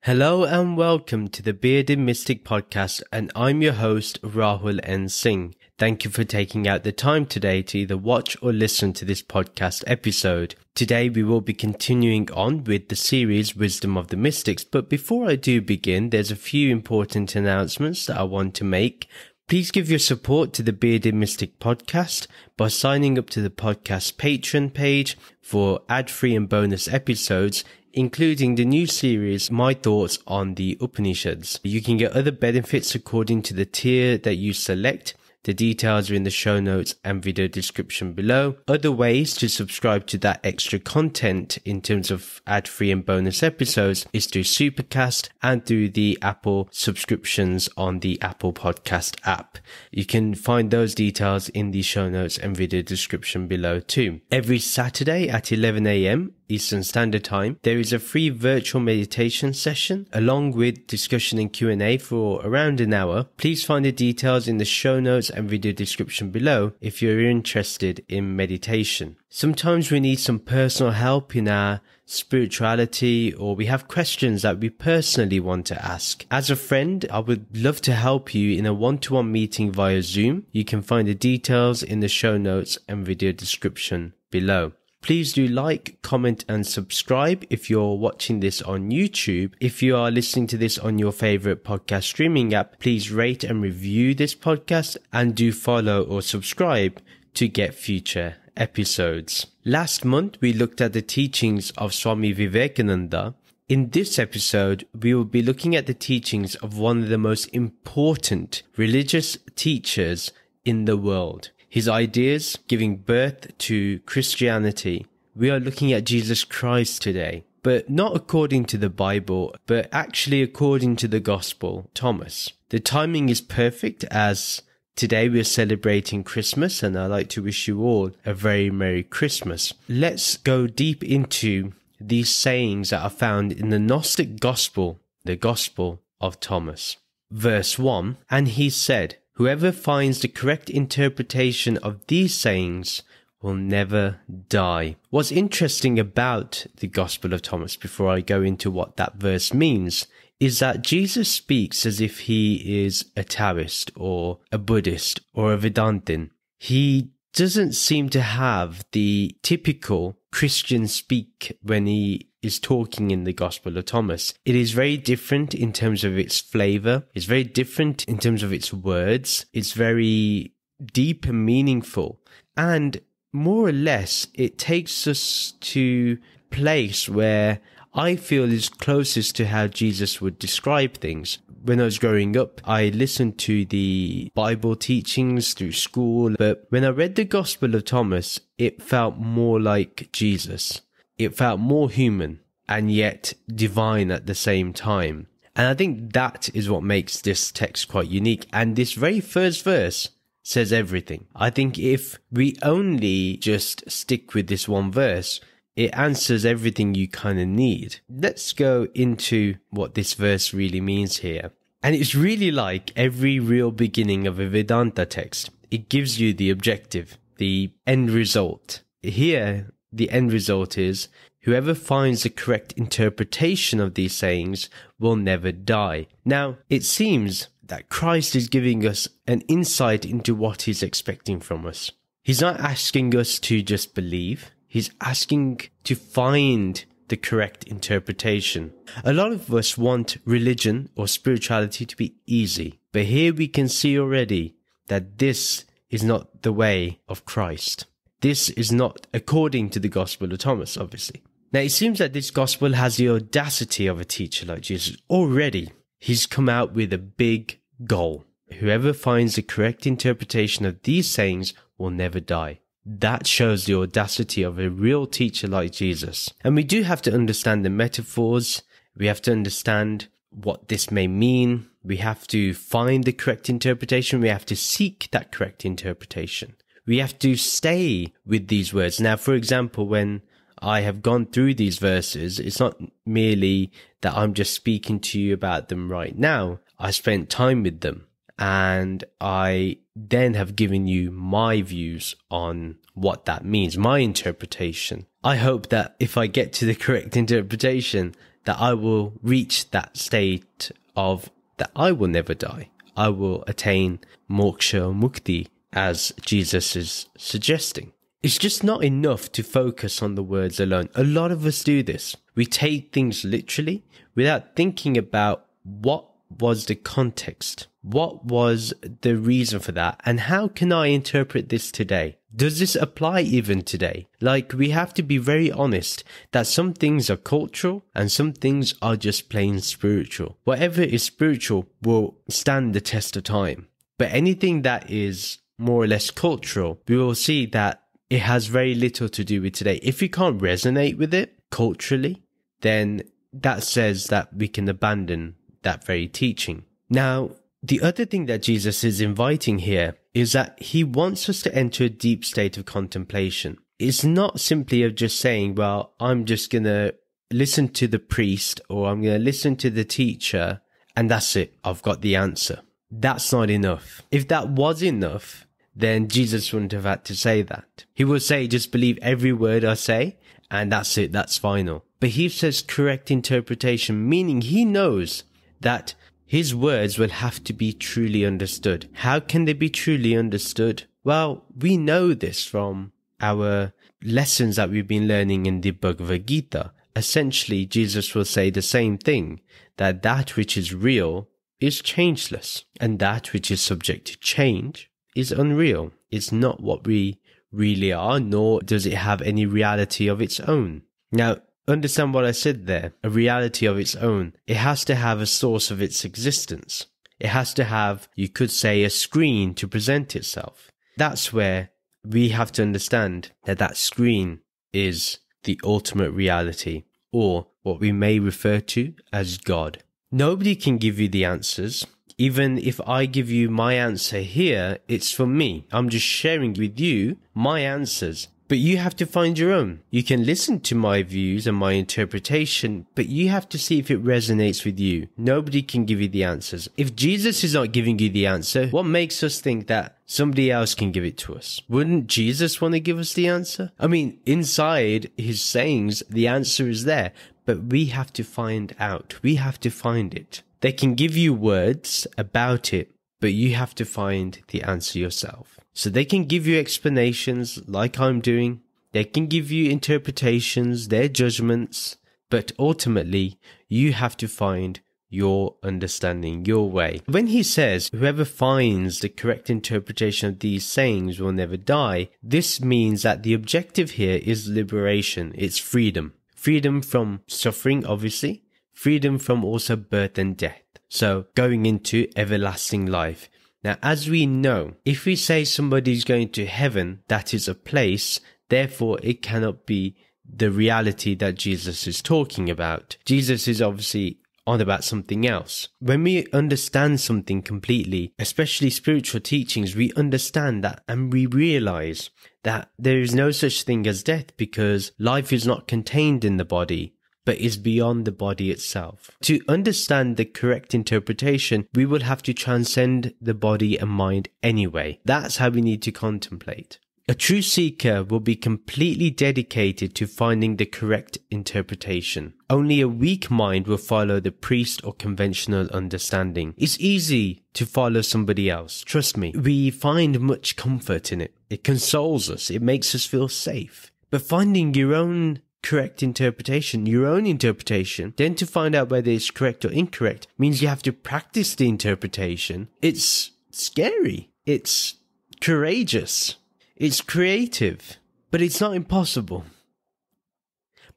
Hello and welcome to the Bearded Mystic Podcast, and I'm your host Rahul N. Singh. Thank you for taking out the time today to either watch or listen to this podcast episode. Today we will be continuing on with the series Wisdom of the Mystics, but before I do begin, there's a few important announcements that I want to make. Please give your support to the Bearded Mystic Podcast by signing up to the podcast Patreon page for ad-free and bonus episodes, including the new series, My Thoughts on the Upanishads. You can get other benefits according to the tier that you select. The details are in the show notes and video description below. Other ways to subscribe to that extra content in terms of ad-free and bonus episodes is through Supercast and through the Apple subscriptions on the Apple Podcast app. You can find those details in the show notes and video description below too. Every Saturday at 11 a.m. Eastern Standard Time, there is a free virtual meditation session along with discussion and Q&A for around an hour. Please find the details in the show notes and video description below if you're interested in meditation. Sometimes we need some personal help in our spirituality, or we have questions that we personally want to ask. As a friend, I would love to help you in a one-to-one meeting via Zoom. You can find the details in the show notes and video description below. Please do like, comment and subscribe if you're watching this on YouTube. If you are listening to this on your favorite podcast streaming app, please rate and review this podcast and do follow or subscribe to get future episodes. Last month, we looked at the teachings of Swami Vivekananda. In this episode, we will be looking at the teachings of one of the most important religious teachers in the world. His ideas giving birth to Christianity. We are looking at Jesus Christ today, but not according to the Bible, but actually according to the Gospel, Thomas. The timing is perfect as today we're celebrating Christmas, and I'd like to wish you all a very Merry Christmas. Let's go deep into these sayings that are found in the Gnostic Gospel, the Gospel of Thomas. Verse 1, and he said, whoever finds the correct interpretation of these sayings will never die. What's interesting about the Gospel of Thomas, before I go into what that verse means, is that Jesus speaks as if he is a Taoist or a Buddhist or a Vedantin. He doesn't seem to have the typical Christian speak when he is talking in the Gospel of Thomas. It is very different in terms of its flavor. It's very different in terms of its words. It's very deep and meaningful. And more or less, it takes us to a place where I feel is closest to how Jesus would describe things. When I was growing up, I listened to the Bible teachings through school, but when I read the Gospel of Thomas, it felt more like Jesus. It felt more human and yet divine at the same time. And I think that is what makes this text quite unique. And this very first verse says everything. I think if we only just stick with this one verse, it answers everything you kind of need. Let's go into what this verse really means here. And it's really like every real beginning of a Vedanta text. It gives you the objective, the end result. Here, the end result is, whoever finds the correct interpretation of these sayings will never die. Now, it seems that Christ is giving us an insight into what he's expecting from us. He's not asking us to just believe. He's asking to find the correct interpretation. A lot of us want religion or spirituality to be easy, but here we can see already that this is not the way of Christ. This is not according to the Gospel of Thomas, obviously. Now, it seems that this Gospel has the audacity of a teacher like Jesus. Already, he's come out with a big goal. Whoever finds the correct interpretation of these sayings will never die. That shows the audacity of a real teacher like Jesus. And we do have to understand the metaphors. We have to understand what this may mean. We have to find the correct interpretation. We have to seek that correct interpretation. We have to stay with these words. Now, for example, when I have gone through these verses, it's not merely that I'm just speaking to you about them right now. I spent time with them, and I then have given you my views on what that means, my interpretation. I hope that if I get to the correct interpretation, that I will reach that state of that I will never die. I will attain moksha or mukti, as Jesus is suggesting. It's just not enough to focus on the words alone. A lot of us do this. We take things literally without thinking about what was the context, what was the reason for that, and how can I interpret this today? Does this apply even today? Like, we have to be very honest that some things are cultural and some things are just plain spiritual. Whatever is spiritual will stand the test of time. But anything that is more or less cultural, we will see that it has very little to do with today. If we can't resonate with it culturally, then that says that we can abandon that very teaching. Now, the other thing that Jesus is inviting here is that he wants us to enter a deep state of contemplation. It's not simply of just saying, well, I'm just going to listen to the priest or I'm going to listen to the teacher and that's it. I've got the answer. That's not enough. If that was enough, then Jesus wouldn't have had to say that. He would say, just believe every word I say and that's it. That's final. But he says correct interpretation, meaning he knows that his words will have to be truly understood. How can they be truly understood? Well, we know this from our lessons that we've been learning in the Bhagavad Gita. Essentially, Jesus will say the same thing, that that which is real is changeless, and that which is subject to change is unreal. It's not what we really are, nor does it have any reality of its own. Now, understand what I said there, a reality of its own. It has to have a source of its existence. It has to have, you could say, a screen to present itself. That's where we have to understand that that screen is the ultimate reality, or what we may refer to as God. Nobody can give you the answers. Even if I give you my answer here, it's for me. I'm just sharing with you my answers. But you have to find your own. You can listen to my views and my interpretation, but you have to see if it resonates with you. Nobody can give you the answers. If Jesus is not giving you the answer, what makes us think that somebody else can give it to us? Wouldn't Jesus want to give us the answer? I mean, inside his sayings, the answer is there, but we have to find out. We have to find it. They can give you words about it, but you have to find the answer yourself. So they can give you explanations like I'm doing. They can give you interpretations, their judgments, but ultimately you have to find your understanding, your way. When he says, whoever finds the correct interpretation of these sayings will never die, this means that the objective here is liberation. It's freedom. Freedom from suffering, obviously. Freedom from also birth and death. So going into everlasting life. Now, as we know, if we say somebody's going to heaven, that is a place, therefore it cannot be the reality that Jesus is talking about. Jesus is obviously on about something else. When we understand something completely, especially spiritual teachings, we understand that and we realize that there is no such thing as death because life is not contained in the body, but is beyond the body itself. To understand the correct interpretation, we will have to transcend the body and mind anyway. That's how we need to contemplate. A true seeker will be completely dedicated to finding the correct interpretation. Only a weak mind will follow the priest or conventional understanding. It's easy to follow somebody else. Trust me, we find much comfort in it. It consoles us. It makes us feel safe. But finding your own correct interpretation, your own interpretation, then to find out whether it's correct or incorrect means you have to practice the interpretation. It's scary. It's courageous. It's creative, but it's not impossible.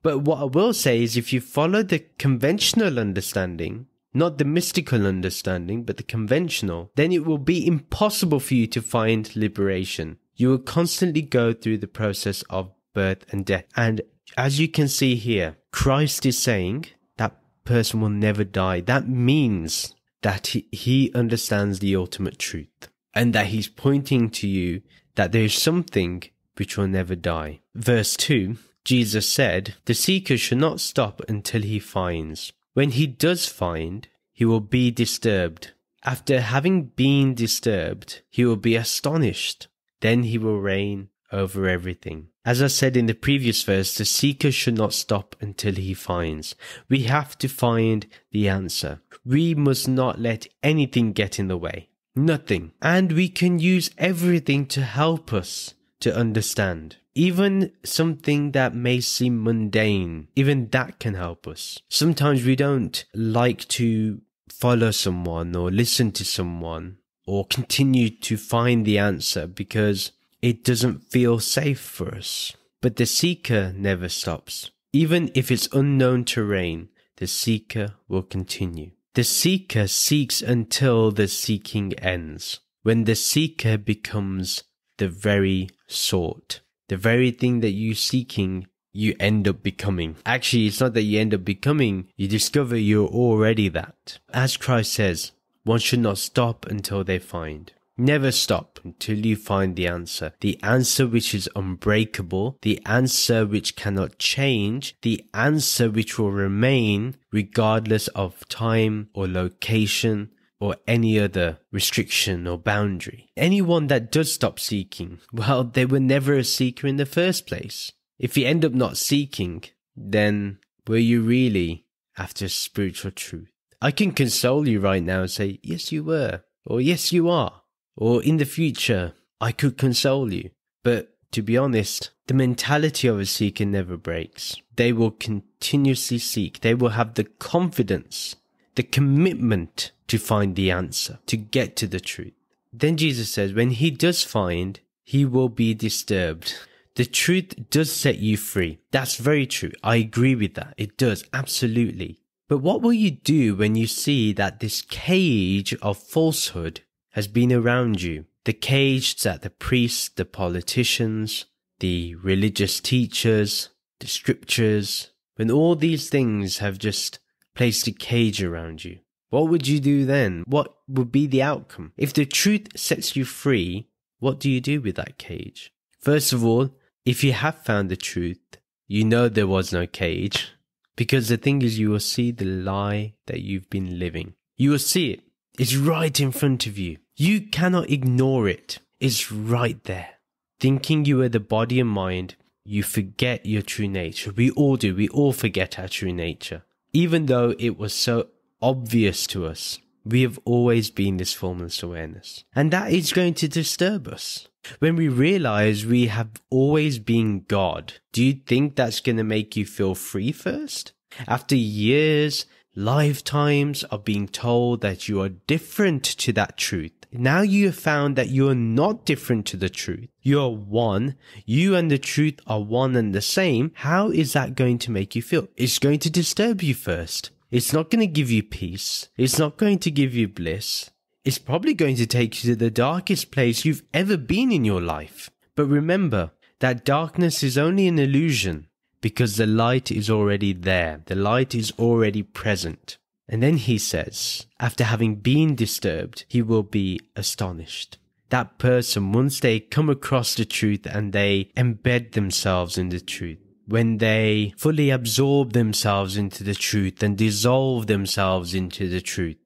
But what I will say is if you follow the conventional understanding, not the mystical understanding, but the conventional, then it will be impossible for you to find liberation. You will constantly go through the process of birth and death. And as you can see here, Christ is saying that person will never die. That means that he understands the ultimate truth and that he's pointing to you that there is something which will never die. Verse 2, Jesus said, the seeker should not stop until he finds. When he does find, he will be disturbed. After having been disturbed, he will be astonished. Then he will reign over everything. As I said in the previous verse, the seeker should not stop until he finds. We have to find the answer. We must not let anything get in the way. Nothing. And we can use everything to help us to understand. Even something that may seem mundane, even that can help us. Sometimes we don't like to follow someone or listen to someone or continue to find the answer because it doesn't feel safe for us. But the seeker never stops. Even if it's unknown terrain, the seeker will continue. The seeker seeks until the seeking ends. When the seeker becomes the very sought, the very thing that you're seeking, you end up becoming. Actually, it's not that you end up becoming, you discover you're already that. As Christ says, one should not stop until they find. Never stop until you find the answer which is unbreakable, the answer which cannot change, the answer which will remain regardless of time or location or any other restriction or boundary. Anyone that does stop seeking, well, they were never a seeker in the first place. If you end up not seeking, then were you really after spiritual truth? I can console you right now and say, yes, you were, or yes, you are. Or in the future, I could console you. But to be honest, the mentality of a seeker never breaks. They will continuously seek. They will have the confidence, the commitment to find the answer, to get to the truth. Then Jesus says, when he does find, he will be disturbed. The truth does set you free. That's very true. I agree with that. It does, absolutely. But what will you do when you see that this cage of falsehood has been around you? The cage that the priests, the politicians, the religious teachers, the scriptures, when all these things have just placed a cage around you. What would you do then? What would be the outcome? If the truth sets you free, what do you do with that cage? First of all, if you have found the truth, you know there was no cage. Because the thing is, you will see the lie that you've been living. You will see it. It's right in front of you. You cannot ignore it. It's right there. Thinking you are the body and mind, you forget your true nature. We all do. We all forget our true nature. Even though it was so obvious to us, we have always been this formless awareness. And that is going to disturb us. When we realize we have always been God, do you think that's going to make you feel free first? After years, lifetimes of being told that you are different to that truth, now you have found that you are not different to the truth. You are one. You and the truth are one and the same. How is that going to make you feel? It's going to disturb you first. It's not going to give you peace. It's not going to give you bliss. It's probably going to take you to the darkest place you've ever been in your life. But remember, that darkness is only an illusion because the light is already there. The light is already present. And then he says, after having been disturbed, he will be astonished. That person, once they come across the truth and they embed themselves in the truth, when they fully absorb themselves into the truth and dissolve themselves into the truth,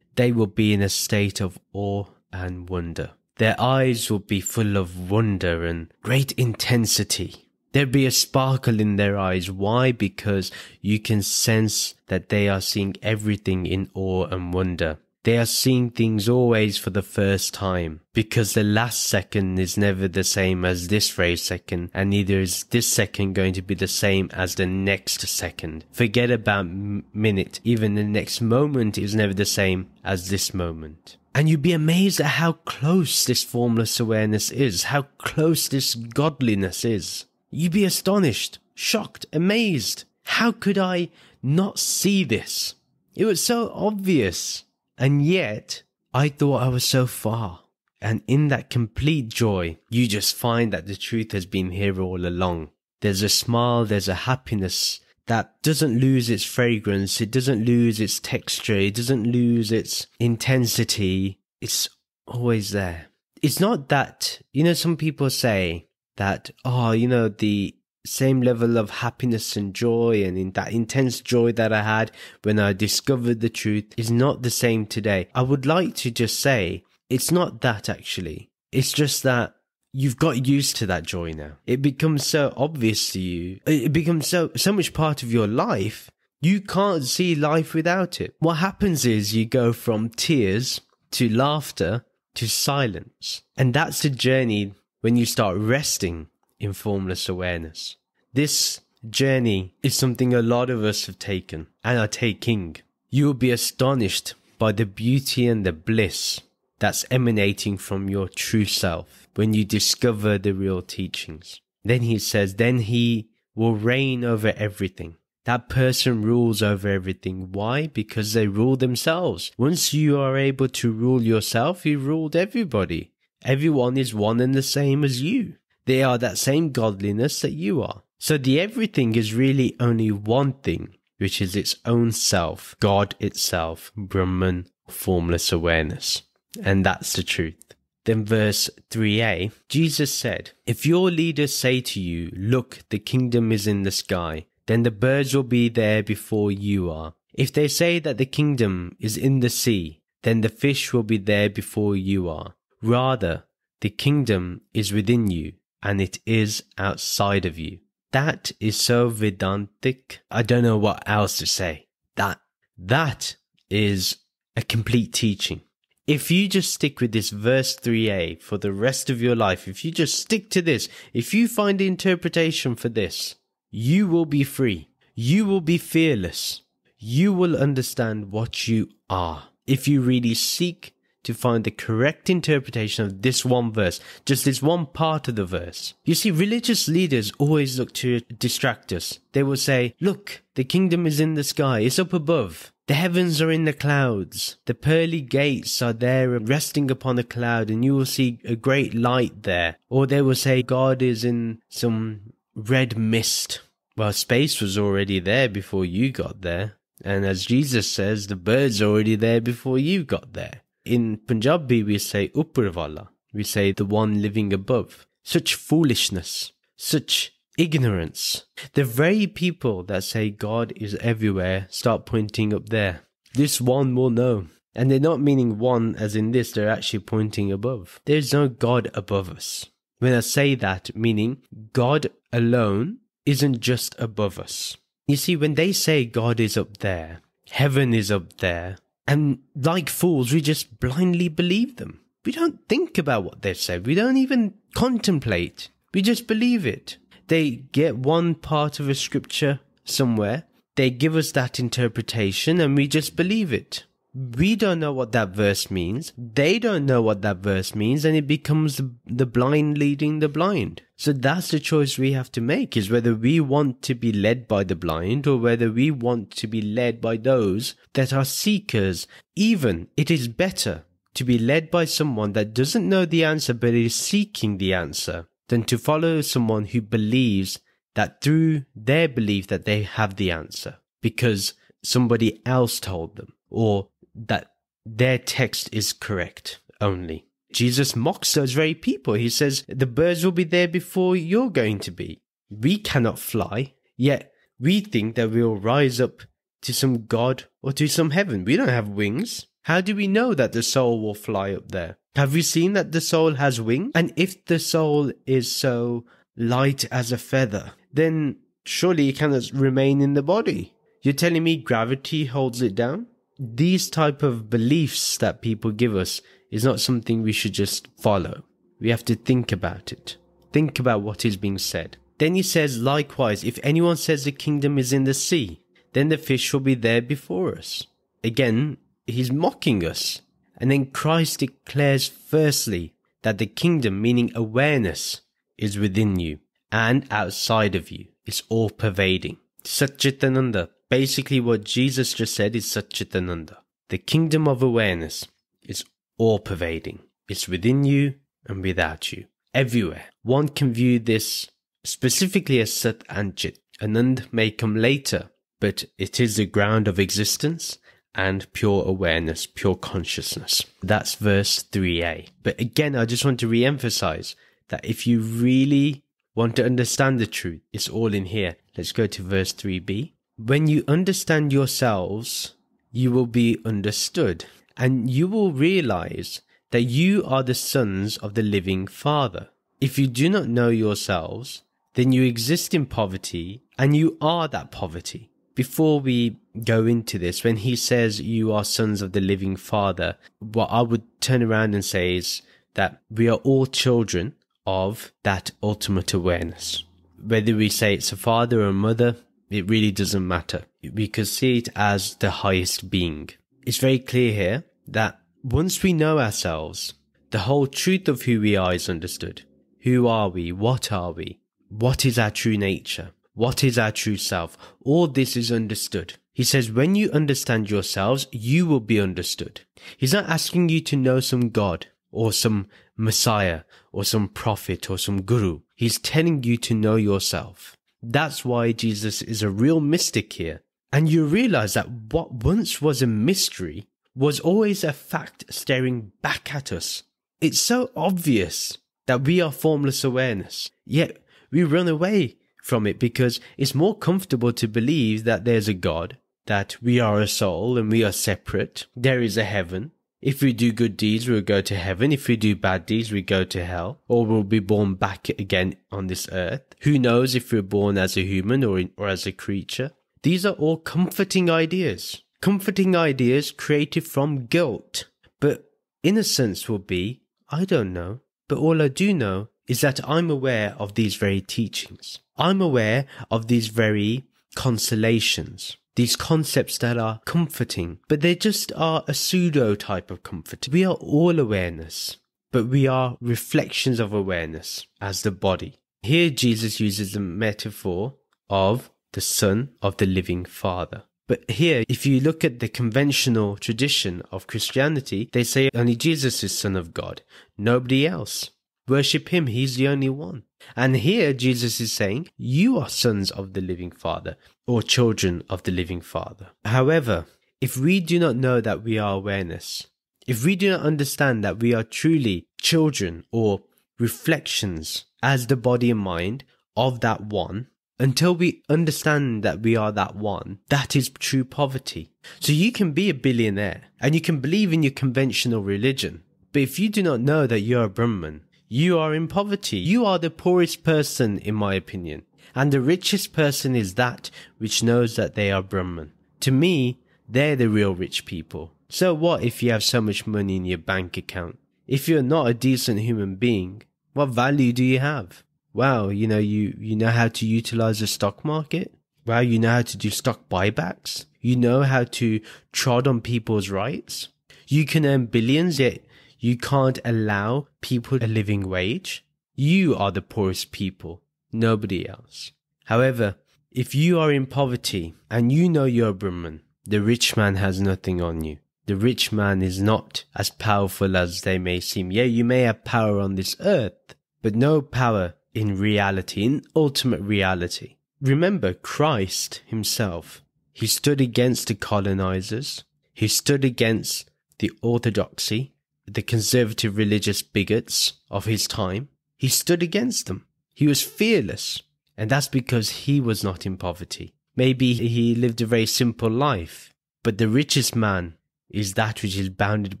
they will be in a state of awe and wonder. Their eyes will be full of wonder and great intensity. There'll be a sparkle in their eyes. Why? Because you can sense that they are seeing everything in awe and wonder. They are seeing things always for the first time, because the last second is never the same as this very second, and neither is this second going to be the same as the next second. Forget about minute. Even the next moment is never the same as this moment. And you'd be amazed at how close this formless awareness is, how close this godliness is. You'd be astonished, shocked, amazed. How could I not see this? It was so obvious. And yet, I thought I was so far. And in that complete joy, you just find that the truth has been here all along. There's a smile, there's a happiness that doesn't lose its fragrance, it doesn't lose its texture, it doesn't lose its intensity. It's always there. It's not that, some people say that, the same level of happiness and joy and in that intense joy that I had when I discovered the truth is not the same today. I would like to just say it's not that actually. It's just that you've got used to that joy now. It becomes so obvious to you. It becomes so much part of your life. You can't see life without it. What happens is you go from tears to laughter to silence. And that's the journey when you start resting in formless awareness. This journey is something a lot of us have taken and are taking. You will be astonished by the beauty and the bliss that's emanating from your true self when you discover the real teachings. Then he says, then he will reign over everything. That person rules over everything. Why? Because they rule themselves. Once you are able to rule yourself, you ruled everybody. Everyone is one and the same as you. They are that same godliness that you are. So the everything is really only one thing, which is its own self, God itself, Brahman, formless awareness. And that's the truth. Then verse 3a, Jesus said, if your leaders say to you, look, the kingdom is in the sky, then the birds will be there before you are. If they say that the kingdom is in the sea, then the fish will be there before you are. Rather, the kingdom is within you, and it is outside of you. That is so Vedantic. I don't know what else to say. That is a complete teaching. If you just stick with this verse 3a for the rest of your life, if you just stick to this, if you find the interpretation for this, you will be free. You will be fearless. You will understand what you are. If you really seek to find the correct interpretation of this one verse, just this one part of the verse. You see, religious leaders always look to distract us. They will say, look, the kingdom is in the sky, it's up above. The heavens are in the clouds. The pearly gates are there resting upon a cloud, and you will see a great light there. Or they will say God is in some red mist. Well, space was already there before you got there. And as Jesus says, the birds are already there before you got there. In Punjabi, we say Upperwala. We say the one living above. Such foolishness. Such ignorance. The very people that say God is everywhere start pointing up there. This one will know. And they're not meaning one as in this, they're actually pointing above. There's no God above us. When I say that, meaning God alone isn't just above us. You see, when they say God is up there, heaven is up there, and like fools, we just blindly believe them. We don't think about what they've said. We don't even contemplate. We just believe it. They get one part of a scripture somewhere, they give us that interpretation, and we just believe it. We don't know what that verse means. They don't know what that verse means, and it becomes the blind leading the blind. So that's the choice we have to make, is whether we want to be led by the blind or whether we want to be led by those that are seekers. Even it is better to be led by someone that doesn't know the answer but is seeking the answer than to follow someone who believes that through their belief that they have the answer because somebody else told them, or that their text is correct only. Jesus mocks those very people. He says, the birds will be there before you're going to be. We cannot fly, yet we think that we'll rise up to some God or to some heaven. We don't have wings. How do we know that the soul will fly up there? Have we seen that the soul has wings? And if the soul is so light as a feather, then surely it cannot remain in the body. You're telling me gravity holds it down? These type of beliefs that people give us is not something we should just follow. We have to think about it. Think about what is being said. Then he says, likewise, if anyone says the kingdom is in the sea, then the fish will be there before us. Again, he's mocking us. And then Christ declares firstly that the kingdom, meaning awareness, is within you and outside of you. It's all pervading. Satchitananda. Basically what Jesus just said is Satchitananda. The kingdom of awareness is all pervading. It's within you and without you. Everywhere. One can view this specifically as Sat and Chit. Anand may come later, but it is the ground of existence and pure awareness, pure consciousness. That's verse 3a. But again, I just want to re-emphasize that if you really want to understand the truth, it's all in here. Let's go to verse 3b. When you understand yourselves, you will be understood, and you will realize that you are the sons of the living Father. if you do not know yourselves, then you exist in poverty and you are that poverty. Before we go into this, when he says you are sons of the living Father, what I would turn around and say is that we are all children of that ultimate awareness. Whether we say it's a father or a mother, it really doesn't matter. We can see it as the highest being. It's very clear here that once we know ourselves, the whole truth of who we are is understood. Who are we? What are we? What is our true nature? What is our true self? All this is understood. He says, when you understand yourselves, you will be understood. He's not asking you to know some God or some Messiah or some prophet or some guru. He's telling you to know yourself. That's why Jesus is a real mystic here. And you realize that what once was a mystery was always a fact staring back at us. It's so obvious that we are formless awareness, yet we run away from it because it's more comfortable to believe that there's a God, that we are a soul and we are separate. There is a heaven. If we do good deeds, we'll go to heaven. If we do bad deeds, we go to hell, or we'll be born back again on this earth. Who knows if we're born as a human or as a creature? These are all comforting ideas. Comforting ideas created from guilt. But innocence will be, I don't know. But all I do know is that I'm aware of these very teachings. I'm aware of these very consolations. These concepts that are comforting, but they just are a pseudo type of comfort. We are all awareness, but we are reflections of awareness as the body. Here Jesus uses the metaphor of the Son of the living Father. But here, if you look at the conventional tradition of Christianity, they say only Jesus is Son of God, nobody else. Worship him, he's the only one. And here Jesus is saying, you are sons of the living Father, or children of the living Father. However, if we do not know that we are awareness, if we do not understand that we are truly children or reflections as the body and mind of that one, until we understand that we are that one, that is true poverty. So you can be a billionaire and you can believe in your conventional religion, but if you do not know that you're a Brahman, you are in poverty. You are the poorest person, in my opinion. And the richest person is that which knows that they are Brahman. To me, they're the real rich people. So what if you have so much money in your bank account? If you're not a decent human being, what value do you have? Wow, you know how to utilize the stock market? Wow, you know how to do stock buybacks? You know how to trod on people's rights? You can earn billions, yet you can't allow people a living wage. You are the poorest people, nobody else. However, if you are in poverty and you know you're a Brahman, the rich man has nothing on you. The rich man is not as powerful as they may seem. Yeah, you may have power on this earth, but no power in reality, in ultimate reality. Remember Christ himself. He stood against the colonizers. He stood against the orthodoxy, the conservative religious bigots of his time. He stood against them. He was fearless. And that's because he was not in poverty. Maybe he lived a very simple life. But the richest man is that which is bounded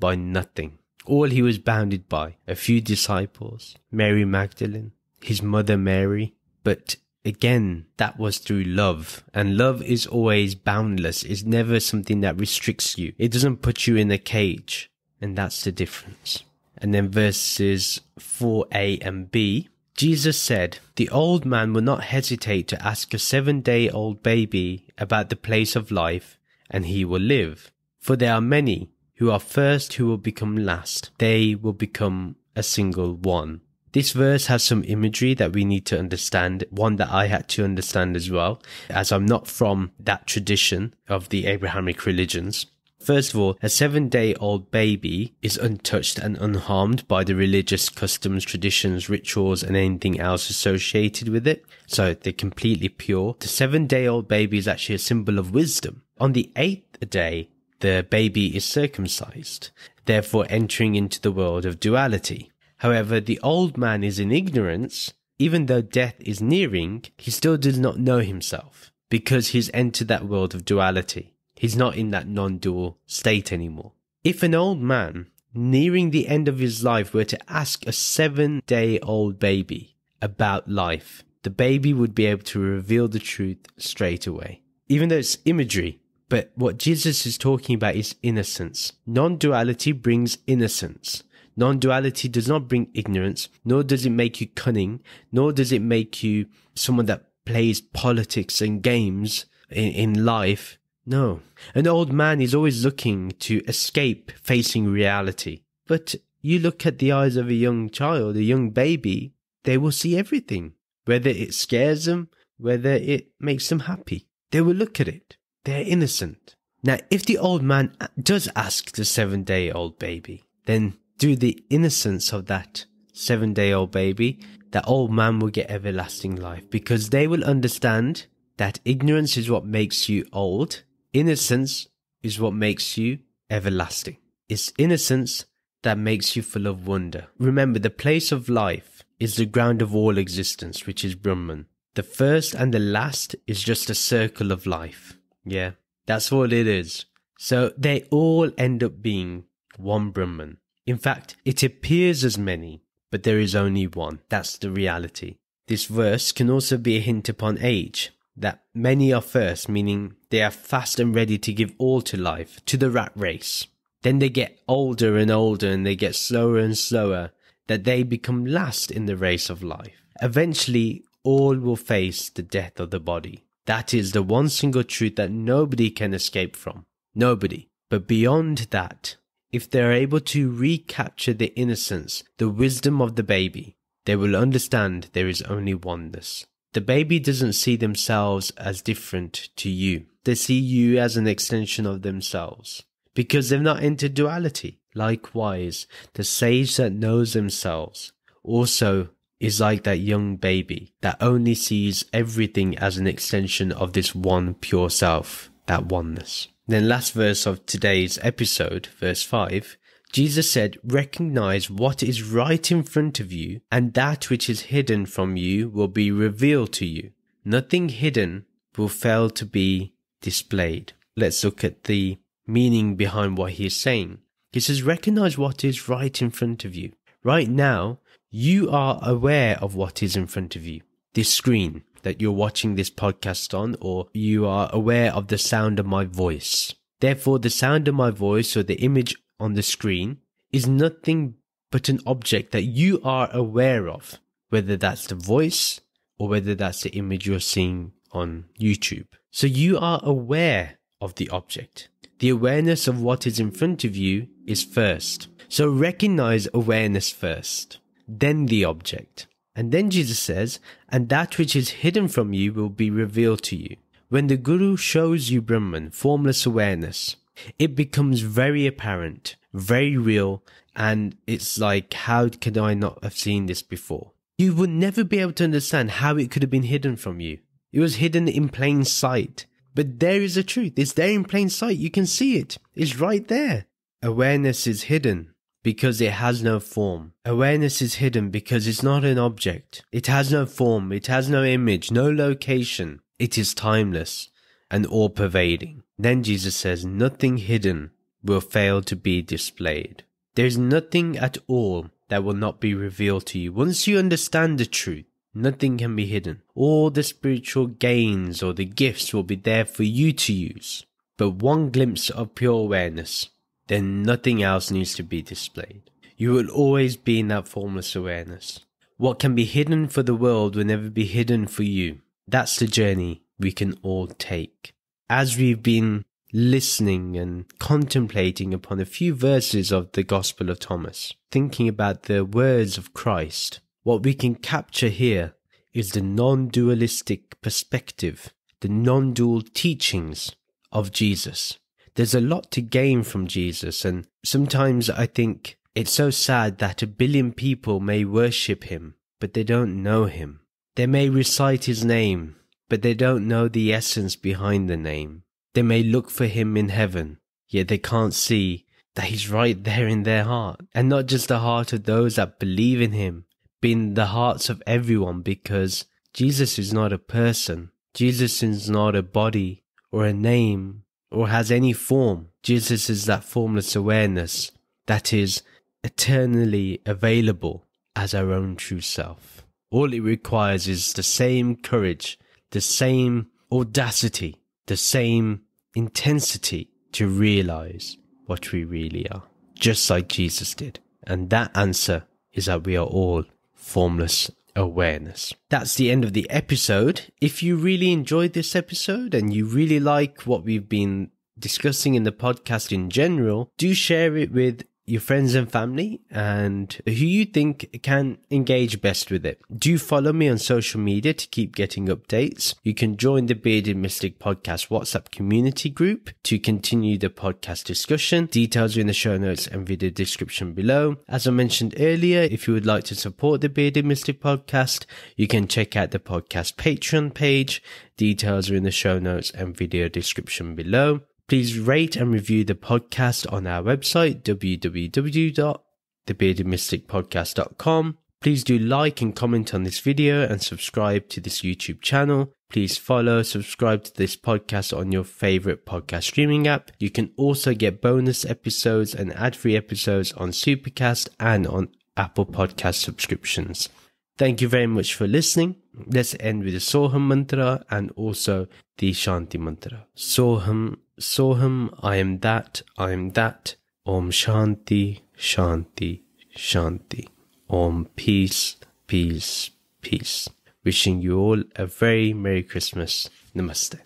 by nothing. All he was bounded by, a few disciples, Mary Magdalene, his mother Mary. But again, that was through love. And love is always boundless. It's never something that restricts you. It doesn't put you in a cage. And that's the difference. And then verses 4a and b, Jesus said, the old man will not hesitate to ask a 7-day-old baby about the place of life, and he will live. For there are many who are first who will become last. They will become a single one. This verse has some imagery that we need to understand, one that I had to understand as well, as I'm not from that tradition of the Abrahamic religions. First of all, a 7-day-old baby is untouched and unharmed by the religious customs, traditions, rituals, and anything else associated with it. So they're completely pure. The 7-day-old baby is actually a symbol of wisdom. On the 8th day, the baby is circumcised, therefore entering into the world of duality. However, the old man is in ignorance. Even though death is nearing, he still does not know himself because he's entered that world of duality. He's not in that non-dual state anymore. If an old man nearing the end of his life, were to ask a 7-day-old baby about life, the baby would be able to reveal the truth straight away. Even though it's imagery, but what Jesus is talking about is innocence. Non-duality brings innocence. Non-duality does not bring ignorance, nor does it make you cunning, nor does it make you someone that plays politics and games in life. No. An old man is always looking to escape facing reality. But you look at the eyes of a young child, a young baby, they will see everything. Whether it scares them, whether it makes them happy. They will look at it. They're innocent. Now, if the old man does ask the 7-day-old baby, then through the innocence of that 7-day-old baby, that old man will get everlasting life, because they will understand that ignorance is what makes you old. Innocence is what makes you everlasting. It's innocence that makes you full of wonder. Remember, the place of life is the ground of all existence, which is Brahman. The first and the last is just a circle of life. Yeah, that's all it is. So they all end up being one Brahman. In fact, it appears as many, but there is only one. That's the reality. This verse can also be a hint upon age, that many are first, meaning they are fast and ready to give all to life, to the rat race. Then they get older and older and they get slower and slower, that they become last in the race of life. Eventually, all will face the death of the body. That is the one single truth that nobody can escape from. Nobody. But beyond that, if they are able to recapture the innocence, the wisdom of the baby, they will understand there is only oneness. The baby doesn't see themselves as different to you. They see you as an extension of themselves, because they've not entered duality. Likewise, the sage that knows themselves also is like that young baby that only sees everything as an extension of this one pure self, that oneness. Then last verse of today's episode, verse 5, Jesus said, recognize what is right in front of you, and that which is hidden from you will be revealed to you. Nothing hidden will fail to be displayed. Let's look at the meaning behind what he is saying. He says, recognize what is right in front of you. Right now, you are aware of what is in front of you. This screen that you're watching this podcast on, or you are aware of the sound of my voice. Therefore, the sound of my voice or the image on the screen is nothing but an object that you are aware of, whether that's the voice or whether that's the image you're seeing on YouTube. So you are aware of the object. The awareness of what is in front of you is first. So recognize awareness first, then the object. And then Jesus says, and that which is hidden from you will be revealed to you. When the Guru shows you Brahman, formless awareness, it becomes very apparent, very real, and it's like, how could I not have seen this before? You would never be able to understand how it could have been hidden from you. It was hidden in plain sight. But there is a truth. It's there in plain sight. You can see it. It's right there. Awareness is hidden because it has no form. Awareness is hidden because it's not an object. It has no form. It has no image, no location. It is timeless and all-pervading. Then Jesus says, nothing hidden will fail to be displayed. There is nothing at all that will not be revealed to you. Once you understand the truth, nothing can be hidden. All the spiritual gains or the gifts will be there for you to use. But one glimpse of pure awareness, then nothing else needs to be displayed. You will always be in that formless awareness. What can be hidden for the world will never be hidden for you. That's the journey we can all take. As we've been listening and contemplating upon a few verses of the Gospel of Thomas, thinking about the words of Christ, what we can capture here is the non-dualistic perspective, the non-dual teachings of Jesus. There's a lot to gain from Jesus, and sometimes I think it's so sad that 1 billion people may worship him, but they don't know him. They may recite his name, but they don't know the essence behind the name. They may look for him in heaven, yet they can't see that he's right there in their heart. And not just the heart of those that believe in him, but in the hearts of everyone, because Jesus is not a person. Jesus is not a body or a name or has any form. Jesus is that formless awareness that is eternally available as our own true self. All it requires is the same courage, the same audacity, the same intensity to realize what we really are, just like Jesus did. And that answer is that we are all formless awareness. That's the end of the episode. If you really enjoyed this episode and you really like what we've been discussing in the podcast in general, do share it with your friends and family and who you think can engage best with it. Do follow me on social media to keep getting updates. You can join the Bearded Mystic Podcast WhatsApp community group to continue the podcast discussion. Details are in the show notes and video description below. As I mentioned earlier, if you would like to support the Bearded Mystic Podcast, you can check out the podcast Patreon page. Details are in the show notes and video description below. Please rate and review the podcast on our website, www.thebeardedmysticpodcast.com. Please do like and comment on this video and subscribe to this YouTube channel. Please subscribe to this podcast on your favorite podcast streaming app. You can also get bonus episodes and ad-free episodes on Supercast and on Apple Podcast subscriptions. Thank you very much for listening. Let's end with the Soham mantra and also the Shanti mantra. Soham, Soham, I am that, Om Shanti, Shanti, Shanti. Om peace, peace, peace. Wishing you all a very Merry Christmas. Namaste.